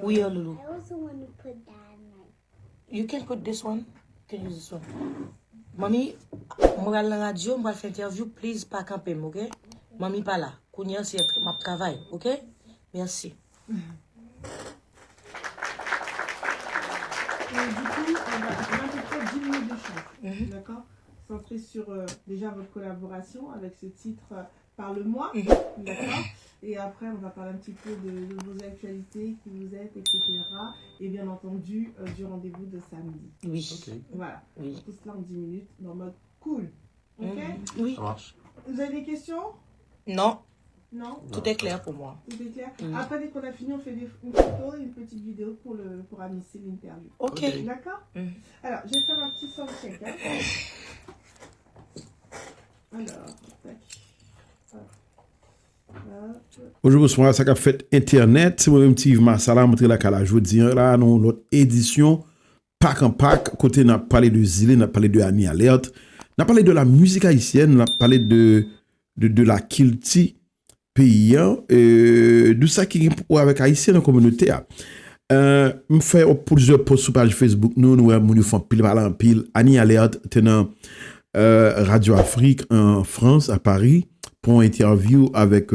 Oui, Lulu. I also want to put that one. You can put this one. You can use this one. Mami, moi la radio, moi faire interview, please pas camper, ok? Mami pas là. Kounya c'est ma travail, ok? Merci. Et du coup, on a à peu près 10 minutes d'échange, d'accord? Centré sur déjà votre collaboration avec ce titre Parle-moi, d'accord? Et après, on va parler un petit peu de vos actualités, qui vous êtes, etc. Et bien entendu, du rendez-vous de samedi. Oui. Ok. Voilà. Oui. Tout cela en 10 minutes, dans mode cool. Ok? Oui. Ça marche. Vous avez des questions? Non, Non? tout est clair pour moi. Tout est clair? Oui. Après, dès qu'on a fini, on fait une photo et une petite vidéo pour annoncer l'interview. Ok. D'accord? Alors, je vais faire un petit sound check. Hein. Alors, tac. Aujourd'hui, ça a fait Internet. C'est moi-même qui m'a salam montré la cala. Je dis là, nous l'autre édition, pack en pack. Côté, n'a parlé de Zilé, n'a parlé de Annie Alert, n'a parlé de la musique haïtienne, n'a parlé de la Kilti paysan, de ça qui est avec haïtien dans la communauté. Je fais plusieurs posts sur page Facebook. Nous faisons pile par en pile. Annie Alert, tenant Radio Afrique en France, à Paris, pour une interview avec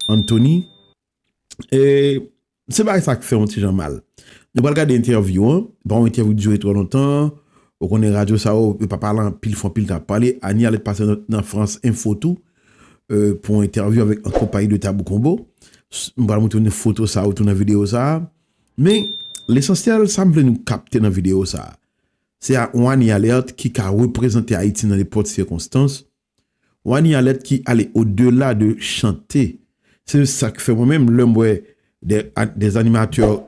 Anthony. Et c'est pas ça qui fait un petit genre mal. Nous allons regarder l'interview. Bon, l'interview dure trop longtemps. On est radio, ça, on peut pas parler en pile, font pile, t'as parlé. Annie allait passer dans France Info tout pour une interview avec un compagnie de Tabou Combo. On va montrer une photo, ça, ou une vidéo, ça. Mais l'essentiel semble nous capter dans la vidéo, ça. C'est Annie Alert qui a représenté Haïti dans les portes circonstances. Annie Alert qui allait au-delà de chanter. C'est ça que fait moi-même, l'homme, des animateurs,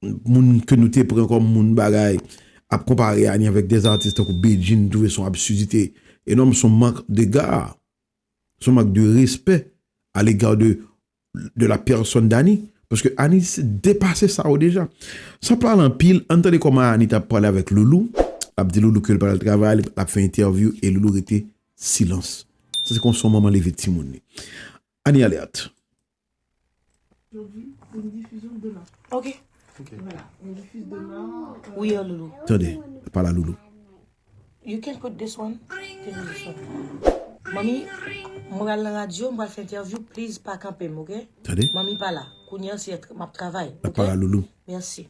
que nous te prenons comme moun bagay, à comparer Annie avec des artistes comme Beijing, trouver son absurdité, et non, son manque d'égard, son manque de respect à l'égard de la personne d'Annie. Parce que Annie s'est dépassé ça déjà. Sans parler en pile, entendez comment Annie t'a parlé avec Loulou. Elle a dit Loulou qu'elle parle de travail, elle a fait interview et Loulou était silence. C'est comme son moment levé Timouni. Annie Alert. Aujourd'hui, c'est une diffusion demain. Ok. Voilà, on diffuse demain. Oui, Lulu. Attendez, elle parle à Loulou. You can put this one. You can use this one. Mami, moi la radio, moi faire interview, please pas camper, ok? Attendez. Mami pas là. Kounya c'est ma travail. Elle Ok? parle à Loulou. Merci.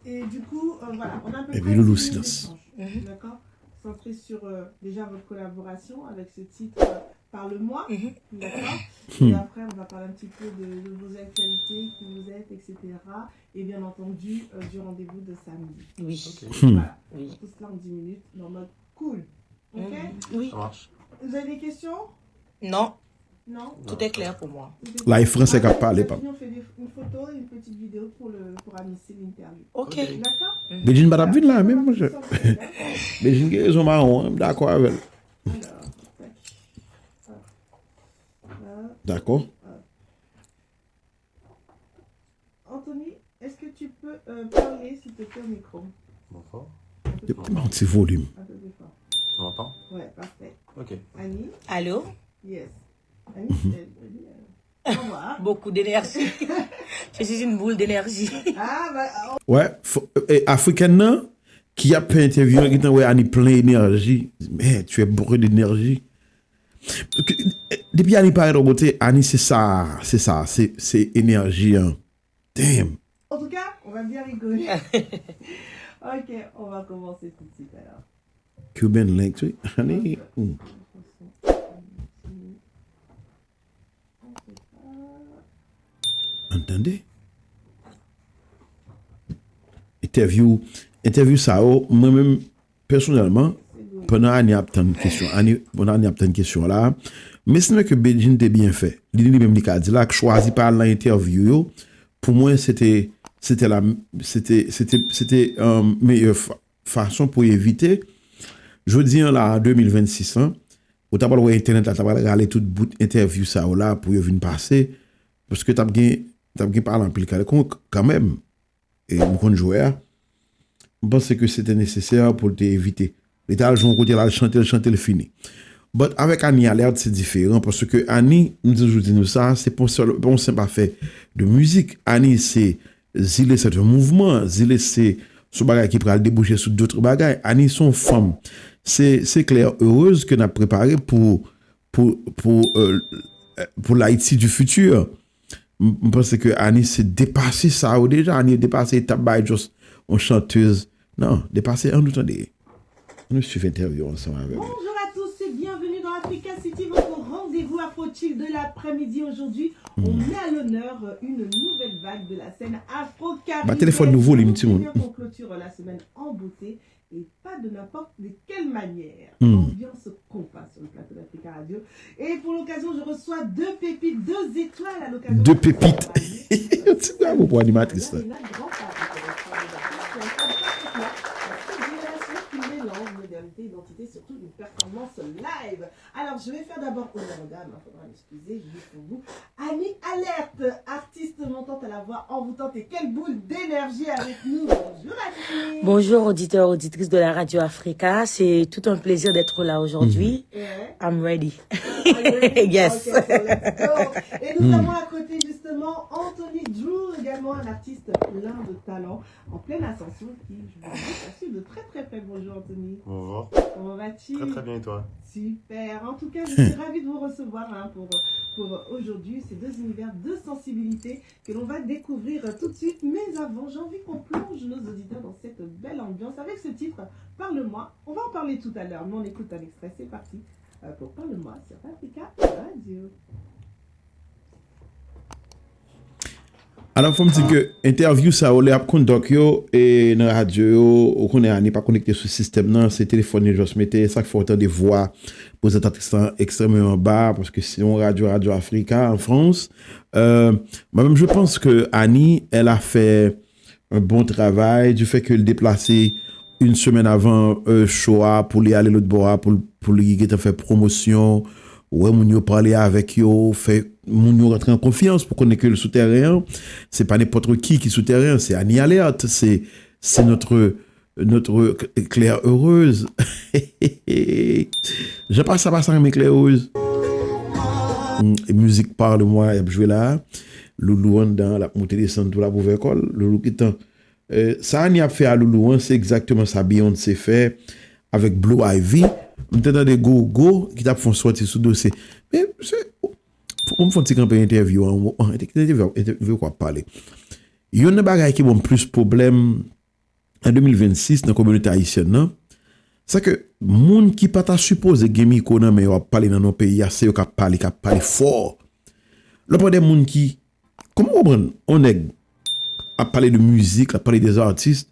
Et du coup, voilà, on a un peu Et près puis Loulou, 10 minutes silence. d'échange, d'accord? Centré sur déjà votre collaboration avec ce titre Parle-moi, d'accord? Et après, on va parler un petit peu de vos actualités, qui vous êtes, etc. Et bien entendu, du rendez-vous de samedi. Oui. Voilà, Oui. tout cela en 10 minutes, dans mode cool. Ok? Oui. Ça marche. Vous avez des questions? Non, Non? tout est clair pour moi. Là, les Français qui Après, parlent on a pas. fini, on fait une photo et une petite vidéo pour annoncer l'interview. Ok. D'accord? Beijing Badabine là, même moi. Voilà, tout ça, on fait, hein. Beijing ils sont marrons, d'accord avec elle. Alors, tac. Voilà. D'accord. Anthony, est-ce que tu peux parler, s'il te plaît, au micro? Bonsoir. Un peu plus fort. Un petit volume. Un peu plus fort. Tu m'entends? Ouais, parfait. Ok. Annie? Allô? Yes. Annie, elle dit, au revoir. Beaucoup d'énergie. Je suis une boule d'énergie. Ah, bah, Ouais, africaine non, qui a fait interview qui t'a ouais Annie plein d'énergie. Mais tu es bourré d'énergie. Depuis Annie paraît de côté, Annie c'est c'est énergie. Hein. Damn. en tout cas, on va bien rigoler. Ok, on va commencer tout de suite alors. Cuban link, tu sais. Annie. Entendez? Interview ça, moi-même, personnellement, pendant Annie a une question, une question là, mais c'est que Beijing était bien fait. L'idée même a dit là, que choisi par l'interview, pour moi, c'était la meilleure façon pour éviter. Je dis là, en 2026, hein, ou t'as pas le internet, t'as pas regarder toute bout interview ça là pour y venir passer, parce que t'as bien parlé en pile quand même. Et mon joueur, je pense que c'était nécessaire pour t'éviter. L'état, je vais côté là, chanter le fini. But avec Annie Alert, c'est différent parce que Annie, nous disons ça, c'est pour bon, c'est pas fait de musique. Annie, c'est un mouvement. Zile, c'est ce bagage qui peut déboucher sur d'autres bagages. Annie, sont femmes. C'est clair, heureuse que nous avons préparé pour l'Haïti du futur. Je pense que Annie s'est dépassé ça ou déjà. Annie est dépassé tabac juste une chanteuse. Non, dépassé un autre des. Nous suivons l'interview ensemble avec vous. Bonjour à tous et bienvenue dans Africa City, votre rendez-vous afro-chill de l'après-midi. Aujourd'hui, on met à l'honneur une nouvelle vague de la scène afro-caribéenne. Bah, téléphone nouveau, les petits monde. On clôture la semaine en beauté et pas de n'importe quelle manière. Ambiance compas sur le plateau d'Africa Radio. Et pour l'occasion, je reçois 2 pépites, 2 étoiles à l'occasion. 2 pépites. C'est quoi pour animatrice là? Identité, surtout une performance live. Alors, je vais faire d'abord honneur aux dames, il faudra m'excuser, je dis pour vous. Annie Alert, artiste montante à la voix envoûtante et quelle boule d'énergie avec nous. Bonjour Annie. Bonjour auditeurs, auditrices de la Radio Africa. C'est tout un plaisir d'être là aujourd'hui. I'm ready. Yes. Okay, so let's go. Et nous avons à côté justement Anthony Drew, également un artiste plein de talent, en pleine ascension, qui, je vous dis, de très très près. Bonjour Anthony. Bonjour. Comment vas-tu? Très très bien et toi? Super. En tout cas, je suis ravie de vous recevoir pour aujourd'hui. Ces 2 univers, 2 sensibilités que l'on va découvrir tout de suite. Mais avant, j'ai envie qu'on plonge nos auditeurs dans cette belle ambiance avec ce titre, Parle-moi. On va en parler tout à l'heure, mais on écoute un extrait. C'est parti pour Parle-moi sur Africa Radio. Alors, il faut me dire que l'interview, ça, on l'a conduit et dans la radio, on n'est pas connecté sur le système, non, c'est téléphone, je se mettais, ça fait autant de voix, pour être extrêmement bas, parce que c'est une Radio Africa en France. Moi-même, je pense que Annie, elle a fait un bon travail, du fait qu'elle déplacé une semaine avant Shoah pour aller à l'autre bord, pour lui faire promotion. Ouais, moun yo parler avec yo, fait moun yo rentrer en confiance pour connaître que le souterrain, c'est pas n'importe qui souterrain, c'est Annie Alert, c'est notre Claire heureuse. Je passe à mes Claire heureuse. Musique Parle-moi, il a joué là. Loulou dans la montée descendre tout la pour école, Loulou qui tant ça Annie a fait à Loulou, c'est exactement ça Beyoncé fait avec Blue Ivy. Peut-être des go qui t'a font sortir sous dossier. Mais on me fait un petit campagne interview quoi parler. Il y a une bagaille qui a plus problème en 2026 dans la communauté haïtienne, non? C'est que moun qui pas ta supposé gagner qu'on mais on parler dans nos pays, c'est eux qui parler fort. Le problème moun qui comment on est à parler de musique, à parler des artistes.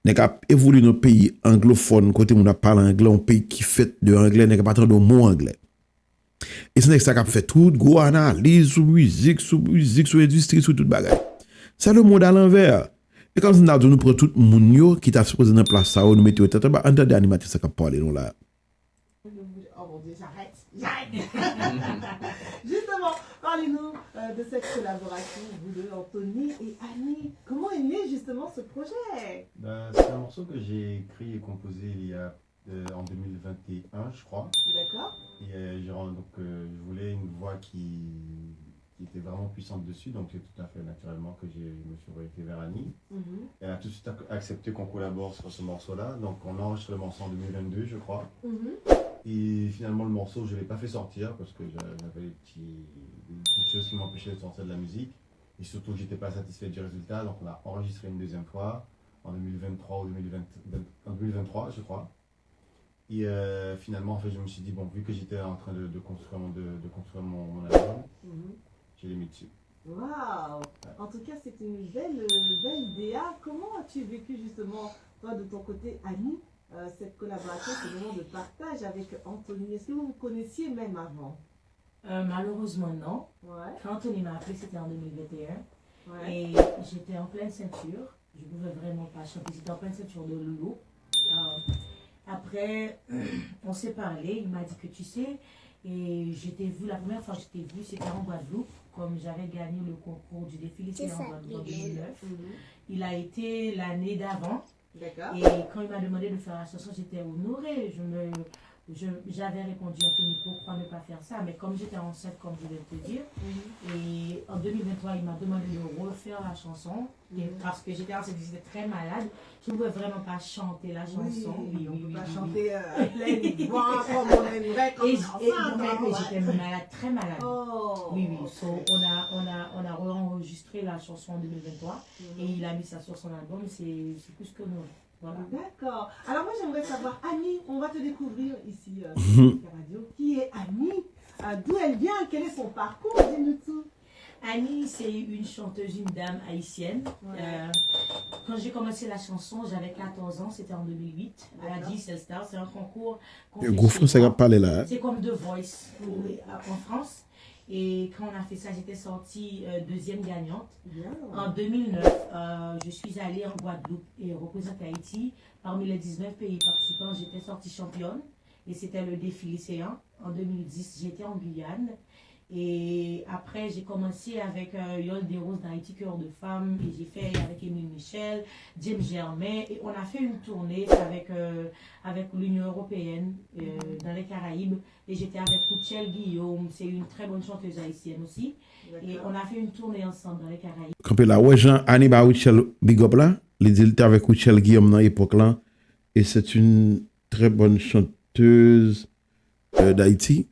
N'est qu'à évoluer dans le pays anglophone, côté où on parle anglais, un pays qui fait de anglais, n'est qu'à pas de mots anglais. Et c'est ça qui fait tout, gros analyse sur musique, sur industrie, sur toute bagaille. C'est le monde à l'envers. Et quand on a nous prend tout le monde qui t'a supposé dans place, ça, nous mettons au tête, on entend des animateurs ça qui parlent là. Oh mon Dieu, j'arrête. Justement, parlez-nous de cette collaboration, vous deux, Anthony et Annie. Comment est né justement ce projet? C'est un morceau que j'ai écrit et composé il y a en 2021, je crois. D'accord. Et je voulais une voix qui était vraiment puissante dessus, donc c'est tout à fait naturellement que je me suis orienté vers Annie. Elle a tout de suite accepté qu'on collabore sur ce morceau-là, donc on a enregistré le morceau en 2022, je crois. Et finalement, le morceau, je ne l'ai pas fait sortir parce que j'avais des petites choses qui m'empêchaient de sortir de la musique. Et surtout, je n'étais pas satisfait du résultat, donc on a enregistré une deuxième fois en 2023 ou en 2023, je crois. Et finalement, en fait, je me suis dit, bon, vu que j'étais en train de construire mon album, je l'ai mis dessus. Waouh! En tout cas, c'est une belle DA. Comment as-tu vécu justement, toi, de ton côté, Annie, cette collaboration, ce moment de partage avec Anthony? Est-ce que vous vous connaissiez même avant? Malheureusement, non. Ouais. Quand Anthony m'a appelé, c'était en 2021. Ouais. Et j'étais en pleine ceinture. Je ne pouvais vraiment pas chanter. J'étais en pleine ceinture de Loulou. Après, on s'est parlé. Il m'a dit que tu sais, et j'étais vu, la première fois que j'étais vu, c'était en Guadeloupe. Comme j'avais gagné le concours du défilé, c'était en Guadeloupe en 2009. Il a été l'année d'avant. D'accord. Et quand il m'a demandé de faire la chanson, j'étais honorée. j'avais répondu à Tony pourquoi ne pas faire ça, mais comme j'étais enceinte, comme je viens de te dire, et en 2023, il m'a demandé de refaire la chanson, et parce que j'étais enceinte, j'étais très malade, je ne pouvais vraiment pas chanter la chanson. Oui, on ne peut pas chanter à pleine voix comme on aimerait quand on est enceinte. Et j'étais malade, très malade. Oh, Oui, oui. ok. So, on a enregistré la chanson en 2023 et il a mis ça sur son album. C'est plus que nous. Voilà. D'accord. Alors moi j'aimerais savoir, Annie, on va te découvrir ici sur la radio. Qui est Annie? D'où elle vient? Quel est son parcours? Dis-nous tout. Annie, c'est une chanteuse, une dame haïtienne. Ouais. Quand j'ai commencé la chanson, j'avais 14 ans, c'était en 2008, à la D'accord. Diesel Star. C'est un concours qu'on Le fait gros chez français qui moi. a parlé là. C'est comme The Voice en France. Et quand on a fait ça, j'étais sortie deuxième gagnante. Bien. En 2009, je suis allée en Guadeloupe et représenter Haïti. Parmi les 19 pays participants, j'étais sortie championne. Et c'était le défi lycéen. En 2010, j'étais en Guyane. Et après, j'ai commencé avec Yol des Roses d'Haïti, Cœur de Femme. Et j'ai fait avec Émile Michel, James Germain. Et on a fait une tournée avec l'Union européenne dans les Caraïbes. Et j'étais avec Rouchel Guillaume. C'est une très bonne chanteuse haïtienne aussi. Et on a fait une tournée ensemble dans les Caraïbes. Quand là, ouais, Jean, Annie ba Richel Big Up là, il était avec Richel Guillaume dans l'époque là. Et c'est une très bonne chanteuse d'Haïti.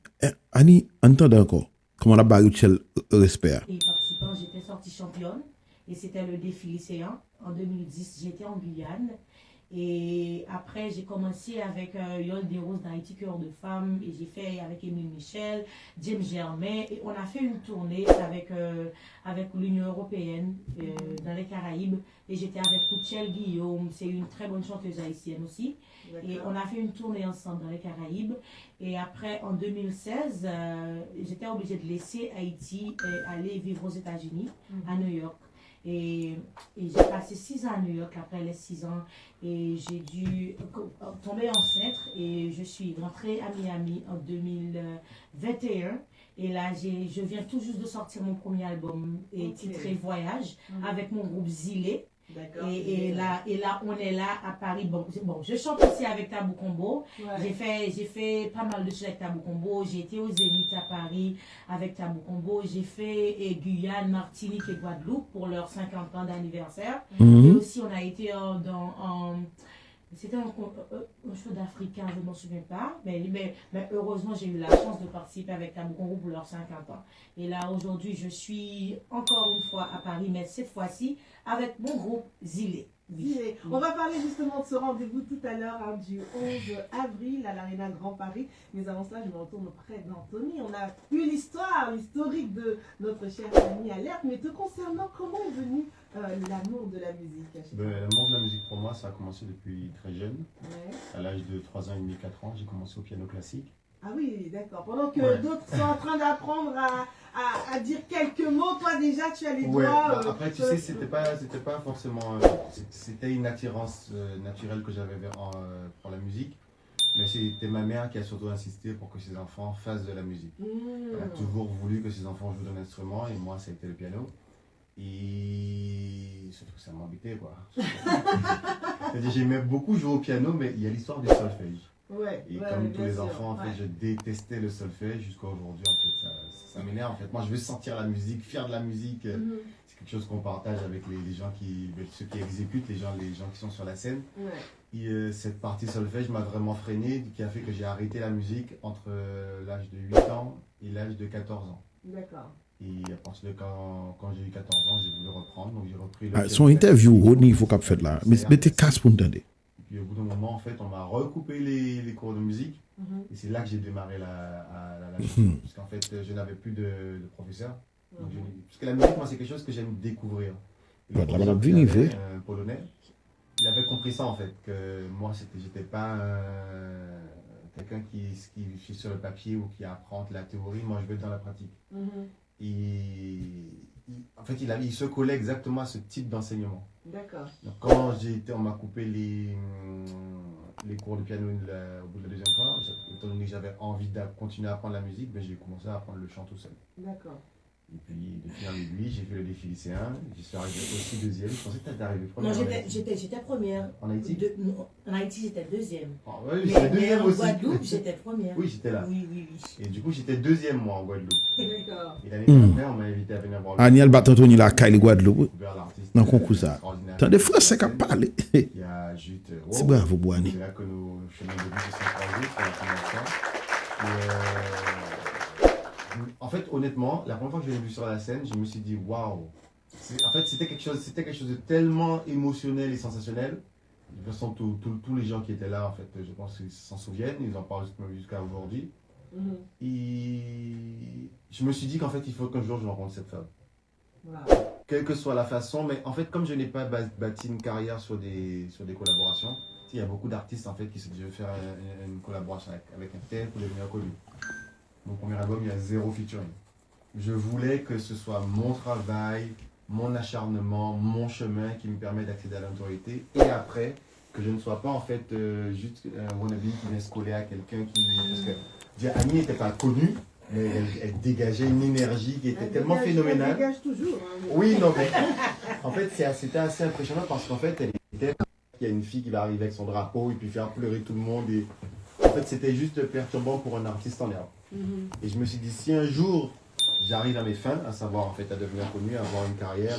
Annie, entendez encore. Comment la ba Richel respect. Pays participants, j'étais sortie championne et c'était le défi lycéen. En 2010, j'étais en Guyane. Et après, j'ai commencé avec Yol des Roses d'Haïti, Cœur de Femme. Et j'ai fait avec Émile Michel, James Germain. Et on a fait une tournée avec l'Union européenne dans les Caraïbes. Et j'étais avec Rouchel Guillaume. C'est une très bonne chanteuse haïtienne aussi. Et on a fait une tournée ensemble dans les Caraïbes. Et après, en 2016, j'étais obligée de laisser Haïti et aller vivre aux États-Unis, à New York. Et j'ai passé 6 ans à New York après les 6 ans. Et j'ai dû tomber enceinte. Et je suis rentrée à Miami en 2021. Et là, je viens tout juste de sortir mon premier album titré Voyage avec mon groupe Zilé. Et là, on est là à Paris. Bon, je chante aussi avec Tabou Combo. Ouais. J'ai fait pas mal de choses avec Tabou Combo. J'ai été au Zénith à Paris avec Tabou Combo. J'ai fait Guyane, Martinique et Guadeloupe pour leurs 50 ans d'anniversaire. Et aussi, on a été c'était un show d'Africain, je ne m'en souviens pas. Mais heureusement, j'ai eu la chance de participer avec Tabou Combo pour leurs 50 ans. Et là, aujourd'hui, je suis encore une fois à Paris, mais cette fois-ci avec mon groupe Zilé. Oui. On va parler justement de ce rendez-vous tout à l'heure du 11 avril à l'Arena Grand Paris. Mais avant cela, je me retourne auprès d'Anthony. On a eu l'historique de notre chère amie Alerte. Mais te concernant, comment est venu l'amour de la musique? L'amour de la musique pour moi, ça a commencé depuis très jeune. Ouais. À l'âge de 3 ans et demi, 4 ans, j'ai commencé au piano classique. Ah oui, d'accord. Pendant que d'autres sont en train d'apprendre à dire quelques mots, toi déjà tu as les doigts. Après, tu sais, c'était pas forcément. C'était une attirance naturelle que j'avais pour la musique. Mais c'était ma mère qui a surtout insisté pour que ses enfants fassent de la musique. Elle a toujours voulu que ses enfants jouent d'un instrument et moi, ça a été le piano. Et surtout que ça m'embêtait quoi. J'aimais beaucoup jouer au piano, mais il y a l'histoire du solfège. Et comme tous les enfants, en fait, je détestais le solfège jusqu'à aujourd'hui. En fait, ça m'énerve. En fait, moi, je veux sentir la musique, faire de la musique. C'est quelque chose qu'on partage avec les gens ceux qui exécutent, les gens qui sont sur la scène. Et cette partie solfège m'a vraiment freiné, qui a fait que j'ai arrêté la musique entre l'âge de 8 ans et l'âge de 14 ans. D'accord. Et à partir de quand j'ai eu 14 ans, j'ai voulu reprendre. Donc j'ai repris le son interview au niveau qu'a fait là. Mais t'es casse pour entendre. Puis au bout d'un moment, en fait, on m'a recoupé les cours de musique. Et c'est là que j'ai démarré la musique. Parce qu'en fait, je n'avais plus de professeur. Donc, parce que la musique, moi, c'est quelque chose que j'aime découvrir. Le polonais, il avait compris ça, en fait. Que moi, j'étais pas quelqu'un qui est sur le papier ou qui apprend la théorie. Moi, je veux être dans la pratique. En fait, il se collait exactement à ce type d'enseignement. D'accord. Donc, quand on m'a coupé les cours de piano au bout de la deuxième fois, étant donné que j'avais envie de continuer à apprendre la musique, j'ai commencé à apprendre le chant tout seul. D'accord. Et puis, de fil en aiguille, j'ai fait le défi lycéen. Je suis arrivé aussi deuxième. Je pensais que tu étais arrivé première. Non, j'étais première. En Haïti En Haïti, j'étais deuxième. Ah, ouais, j'étais deuxième en aussi. Guadeloupe, j'étais première. Oui, j'étais là. Oui, oui, oui. Et du coup, j'étais deuxième, moi, en Guadeloupe. D'accord. Et l'année dernière, on m'a invité à venir voir le Aniel Batantouni la Kaili Guadeloupe. découvert l'artiste Dans le concours ça. extraordinaire. T'as des Français qui parlent. Il y a juste. C'est bravo, Boani. C'est là que nos chemins de vie se sont croisés pour la première fois. En fait, honnêtement, la première fois que je l'ai vu sur la scène, je me suis dit waouh. En fait, c'était quelque chose de tellement émotionnel et sensationnel. De toute façon, tous les gens qui étaient là, en fait, je pense qu'ils s'en souviennent, ils en parlent jusqu'à aujourd'hui. Et je me suis dit qu'en fait, il faut qu'un jour je rencontre cette femme. Wow. Quelle que soit la façon, mais en fait, comme je n'ai pas bâti une carrière sur des collaborations, il y a beaucoup d'artistes en fait qui se disent je vais faire une collaboration avec un tel pour devenir connu. Mon premier album, il y a 0 featuring. Je voulais que ce soit mon travail, mon acharnement, mon chemin qui me permet d'accéder à la notoriété. Et après, que je ne sois pas en fait juste un wannabe qui vient se coller à quelqu'un qui... Parce que Annie n'était pas connue, mais elle dégageait une énergie qui était tellement phénoménale. Elle dégage toujours. Hein, Oui, non, mais en fait, c'était assez impressionnant parce qu'en fait, il y a une fille qui va arriver avec son drapeau et puis faire pleurer tout le monde. Et en fait, c'était juste perturbant pour un artiste en herbe. Et je me suis dit, si un jour j'arrive à mes fins, à savoir en fait à devenir connu, à avoir une carrière,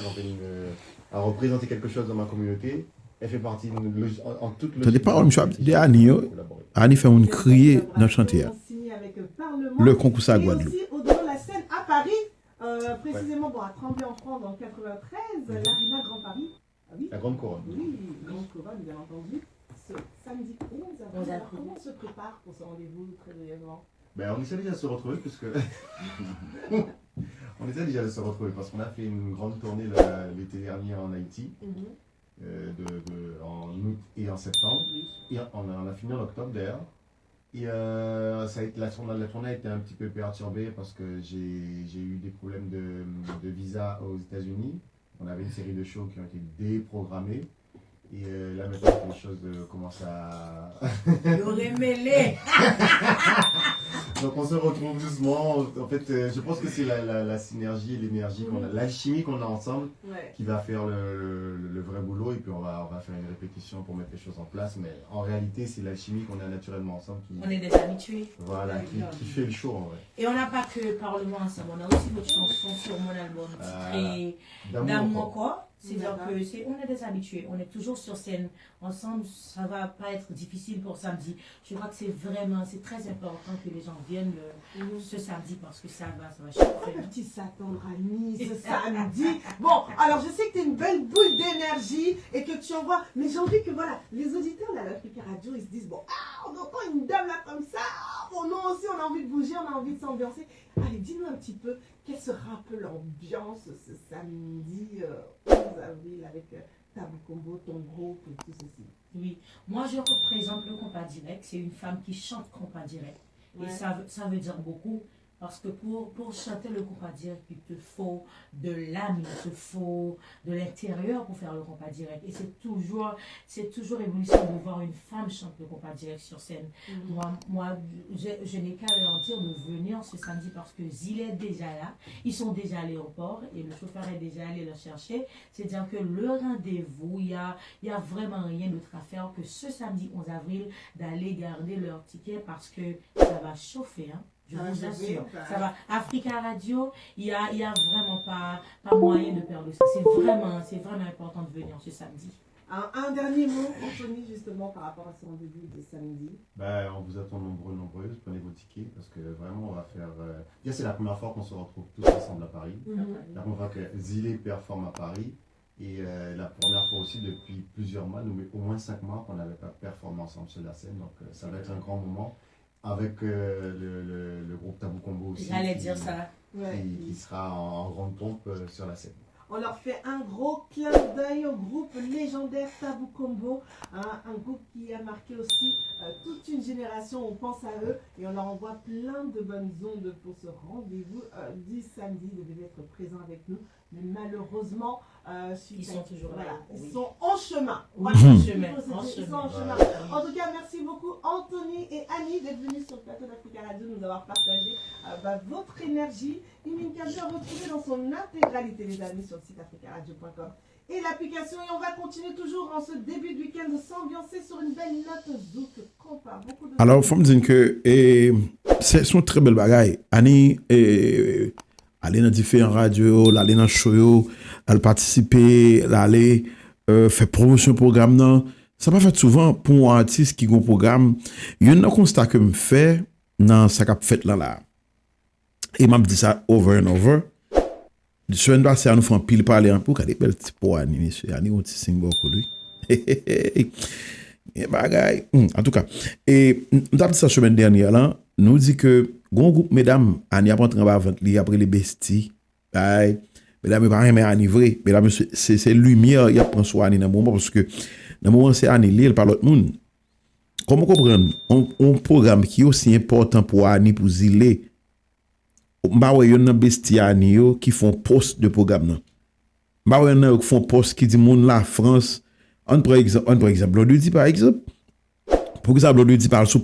à représenter quelque chose dans ma communauté, elle fait partie en toute logique. T'as des paroles, monsieur de Annie. Annie fait une criée dans le chantier. Le concours à Guadeloupe. Et aussi au-delà de la scène à Paris, précisément bon, à Tremblay-en-France dans le 93, l'Arena Grand Paris. Ah oui. La Grande Couronne. Oui, Grande Couronne, bien entendu. Ce samedi 11 avril. Alors, comment on se prépare pour ce rendez-vous très brièvement? Ben, on essaie déjà de se retrouver puisque on essaie déjà de se retrouver parce qu'on a fait une grande tournée l'été dernier en Haïti, en août et en septembre. Et on a fini en octobre d'ailleurs. Et ça a été, la tournée a été un petit peu perturbée parce que j'ai eu des problèmes de visa aux États-Unis. On avait une série de shows qui ont été déprogrammés. Et là maintenant les choses commencent à... J'aurais mêlé. Donc on se retrouve doucement. En fait, je pense que c'est la synergie et l'énergie qu'on a, l'alchimie qu'on a ensemble qui va faire le vrai boulot. Et puis on va faire une répétition pour mettre les choses en place. Mais en réalité, c'est l'alchimie qu'on a naturellement ensemble qui... On est des habitués. Voilà, qui fait le show en vrai. Et on n'a pas que Parlement ensemble, on a aussi d'autres chansons sur mon album titré D'amour encore. C'est-à-dire que on est des habitués, on est toujours sur scène ensemble, ça va pas être difficile pour samedi. Je crois que c'est très important que les gens viennent ce samedi parce que ça va chauffer. Le petit Satan Rani, ce samedi. Bon, alors je sais que tu es une belle boule d'énergie et que tu envoies, mais j'ai envie que voilà, les auditeurs de l'Africa Radio, ils se disent, bon, on entend une dame là comme ça, bon, nous aussi on a envie de bouger, on a envie de s'ambiancer. Allez, dis-nous un petit peu, quelle sera un peu l'ambiance ce samedi 11 avril avec Tabou Combo, ton groupe et tout ceci. Oui, moi je représente le compas direct, c'est une femme qui chante compas direct. Et ça veut dire beaucoup parce que pour chanter le compas direct, il te faut de l'âme, il te faut de l'intérieur pour faire le compas direct. Et c'est toujours éblouissant de voir une femme chanter le compas direct sur scène. Moi je n'ai qu'à leur dire de venir ce samedi parce que Zil est déjà là, ils sont déjà à l'aéroport et le chauffeur est déjà allé le chercher. C'est-à-dire que le rendez-vous, il y a vraiment rien d'autre à faire que ce samedi 11 avril d'aller garder leur ticket parce que ça va chauffer, hein. Je vous assure, ça va. Africa Radio, il y a vraiment pas moyen de perdre ça. C'est vraiment important de venir ce samedi. Un dernier mot, Anthony, justement, par rapport à ce rendez-vous de samedi. Ben, on vous attend nombreuses, prenez vos tickets parce que vraiment on va faire... Déjà c'est la première fois qu'on se retrouve tous ensemble à Paris. La première fois que Zilé performe à Paris. Et la première fois aussi depuis plusieurs mois, au moins 5 mois qu'on n'avait pas performé ensemble sur la scène. Donc ça va être un grand moment. Avec le groupe Tabou Combo aussi. J'allais dire ça. Qui sera en grande pompe sur la scène. On leur fait un gros clin d'œil au groupe légendaire Tabou Combo, un groupe qui a marqué aussi toute une génération, on pense à eux et on leur envoie plein de bonnes ondes pour ce rendez-vous du samedi. Ils devaient être présents avec nous, mais malheureusement, Ils sont toujours là. voilà, Oui. ils sont en chemin. Oui, Voilà. en chemin, Ils sont en chemin. En tout cas, merci beaucoup Anthony et Annie d'être venus sur le plateau d'Africa Radio, nous avoir partagé votre énergie. Une interview à retrouver dans son intégralité, les amis, sur le site africaradio.com et l'application. Et on va continuer toujours en ce début de week-end de s'ambiancer sur une belle note zouk. Alors, il faut me dire que c'est une très belle bagaille. Annie, aller dans différentes radios, aller dans show, elle participer, aller faire promotion programme non. Ça pas fait souvent pour un artiste qui a un programme. Il y a un constat que me fait dans ça qu'a fait là. Et m'a dit ça over and over. Sur une base, nous faisons pile parler un peu, car des belles petits pots Annie, monsieur. Annie, on t'y sing beaucoup, lui. Et bagaille. En tout cas, et nous avons dit ça la semaine dernière, là, nous dit que, grand groupe, mesdames, Annie a rentré en vente, après les besties. Mesdames, il pas rien Annie vrai. Mesdames, c'est lumière, il a pris soin Annie dans le moment, parce que, dans le moment, c'est Annie, liée par l'autre monde. Comment comprendre? Un programme qui est aussi important pour Annie, pour Zilé, bah ouais, yon nan bestiani yo qui font post de programme nan. Bah ouais, yon qui font post qui dit moun la France. On par exemple, on lui dit par exemple, pour exemple, on lui dit par sous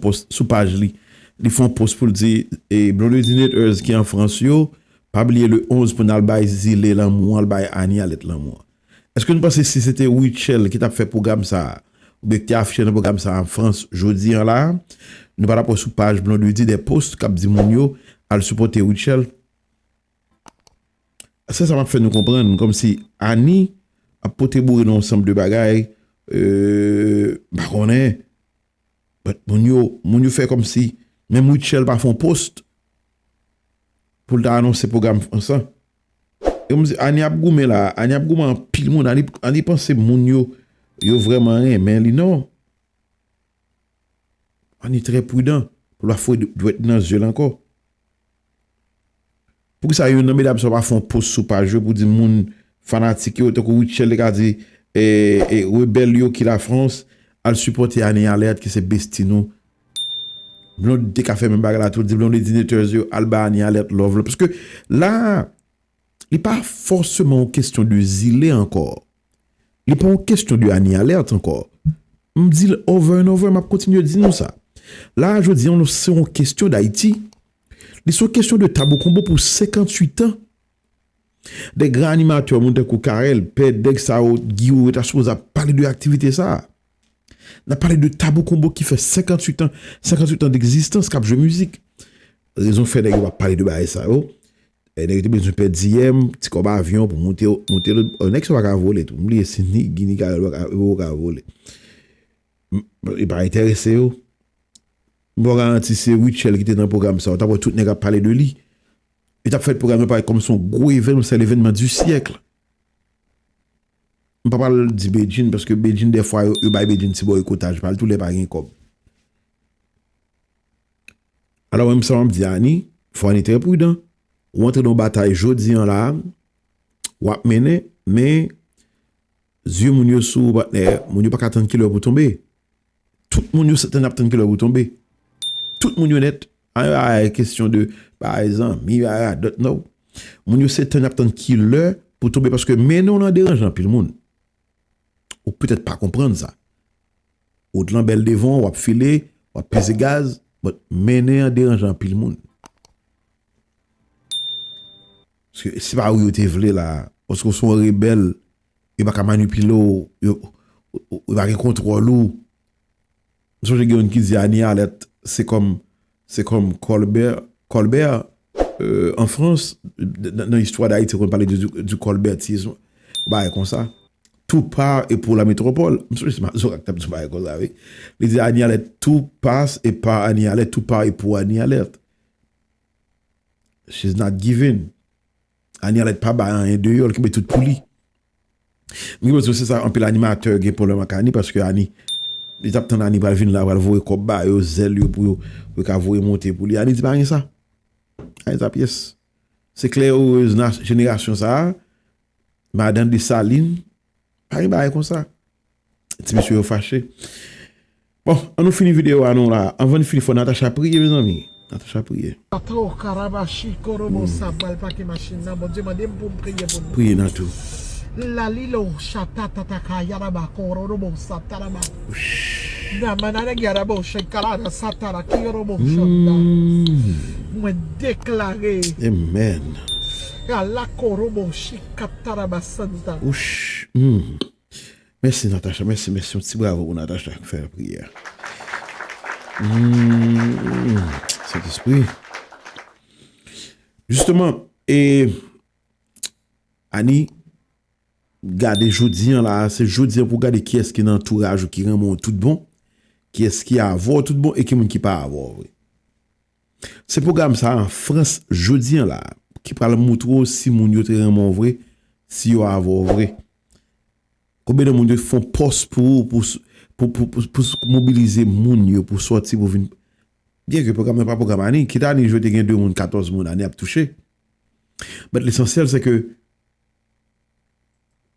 page li. Ils font post pour dire et Blondy Neters qui en France yo, pas oublier le 11 pour n'al bay Zilé l'amour, al bay Annie Alet l'amour. Est-ce que nous pensez si c'était Wichel qui t'a fait programme ça ou bien qui a affiché un programme ça en France jodi là, nous pas pour sous page Blondy des posts cap dit moun yo à supporter Wichel. Ça m'a fait nous comprendre comme si Annie a porté bourré dans ensemble de bagailles bah on est mon yo fait comme si même Wichel pas font post pour annoncer programme ensemble. Et on dit Annie a goumé là, Annie a goumé en pile monde, Annie pense mon yo vraiment rien mais li non. Annie très prudent pour la fois doit être dans yeux encore. Pour que ça y ait mesdames ça va faire post sur page pour dire moun fanatique yo te ko Wichel a dit et rebelle yo qui la France al supporter Annie Alerte qui c'est bestino. Blonde de café même bagarre tout dit blonde dineteurs yo Alba Annie Alerte love parce que là il pas forcément question de Zilé encore. Il pas une question de Annie Alerte encore. Me dit over and over m'a continuer dire nous ça. Là je dis on c'est une question d'Haïti. Ils sont question de Tabou Combo pour 58 ans. Des grands animateurs, Montekou Karel, Pedek, Sao, Guillaume, t'as supposé parler de l'activité ça. On a parlé de Tabou Combo qui fait 58 ans d'existence, cap jeu musique. Raison fait de parler de bail ça. Et de besoin de diem, petit combat avion pour monter le next va voler tout. Oublier c'est ni Guinée va voler. Il pas intéressé yo. Bon garanti c'est Wichel qui était dans le programme ça. T'as tout nèg a parler de lui. Et t'as fait le programme pas comme son gros événement, c'est l'événement du siècle. On pas parler de Beijing parce que Beijing des fois eux bail Beijing si bon écoutage, parle tous les pas rien comme. Alors même ça on me dit Annie, faut être très prudent. Ou entrer dans bataille jodi en là, ou mener mais yeux moun yo sou moun yo pas attendre kilo pour tomber. Tout moun yo c'est attendre kilo pour tomber. Tout moun yo net question de par exemple d'autres non moun yo c'est attendre kilo pour tomber parce que mais non on dérange pile monde. Ou peut-être pas comprendre ça. Ou de l'embel devant ou filer, ou peser gaz, mais en dérangeant pile monde. Parce que c'est pas où vous te voulez là, parce que sont rebelles, ils pas manipuler, ils pas contrôler ou. Je sais quelqu'un qui dit Annie Alerte, c'est comme Colbert en France dans l'histoire d'Haïti on parle du colbertisme. Bah comme ça. Tout part et pour la métropole. Je sais pas comme ça oui. Il dit Annie Alerte tout passe et par Annie Alerte tout part et pour Annie Alerte. She's not giving. Annie Alerte pas ba un dehors qui met tout pour lui. Mais c'est ça un peu l'animateur qui pour le Macani parce que Annie il tape tant Annie va venir là va voir comme ba yo zèle pour voir monter pour lui. Annie dit pas rien ça. Annie ta pièce. C'est clair aux génération ça. Madame de Saline pas comme ça. Petit monsieur fâché. Bon, on nous finit vidéo à nous là. Avant de finir, il faut Natacha prier, mes amis. Natacha prier. Atro karabashi korobo sabal pake machine na bon Dieu m'a dit pour prier pour nous. Priez dans tout. La lilo shatata taka yaraba korobo sataraba. Na manana yarabo shekala satara korobo shonda. Moi déclarer Amen. la korobo shikataraba santa. Ouch. Merci Natacha, merci, merci. Un petit bravo pour Natacha qui fait la prière. Saint-Esprit. Justement, et Annie, gardez jeudi là, c'est jeudi pour garder qui est-ce qui est dans l'entourage qui rend tout bon, qui est-ce qui a à avoir tout bon et qui est pas à avoir. Ce programme ça en France jeudi là, qui parle montrer si mon yo te rend vrai, si yo a avoir vrai. Combien de monde font poste pour mobiliser moun yo pour sortir pour venir. Bien que le programme n'est pas programme année, qui t'a dit je te gagne 2 moun 14 moun année à toucher. Mais l'essentiel c'est que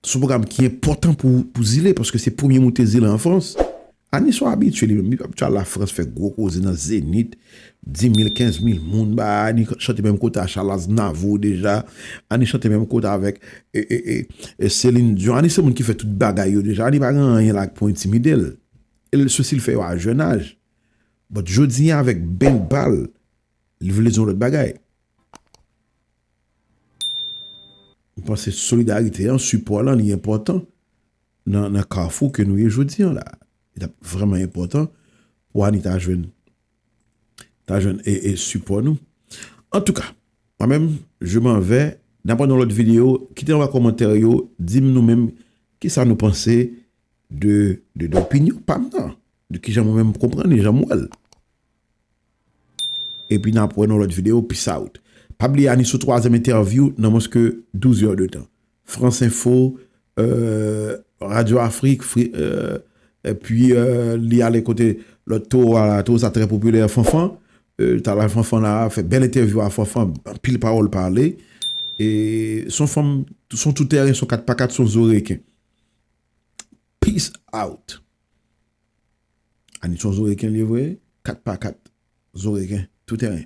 ce programme qui est important pour Zile parce que c'est le premier monté Zile en France. Année soit habitué la France fait gros cause dans Zénith 10 000 15 000 moun bah Annie chante même côté à Charles Navo déjà Annie chante même côté avec Céline Dion Annie c'est monde qui fait toute bagaille déjà Annie pas rien là pour intimider elle ceci le fait à jeune âge mais jodi avec Ben Bal il veut les autres bagaille je pense que solidarité en support là est important dans Carrefour que nous y jodi là c'est vraiment important pour Anita jeune et support nous. En tout cas, moi-même, je m'en vais. D'abord dans l'autre vidéo, quittez dans les commentaires, dis-nous nous-mêmes qui ça nous pensait de l'opinion, pas maintenant, de qui j'aime moi-même comprendre, j'aime moi. Et puis, dans l'autre vidéo, peace out. Pas oublier Annie sur 3e interview, dans moins que 12 heures de temps. France Info, Radio Afrique, et puis il y a les côtés le tour ça très populaire Fanfan t'as la Fanfan là fait belle interview à Fanfan pile parole parler et son femme son tout terrain son 4x4 son oreilles peace out Ani son oreilles livré 4x4 oreilles tout terrain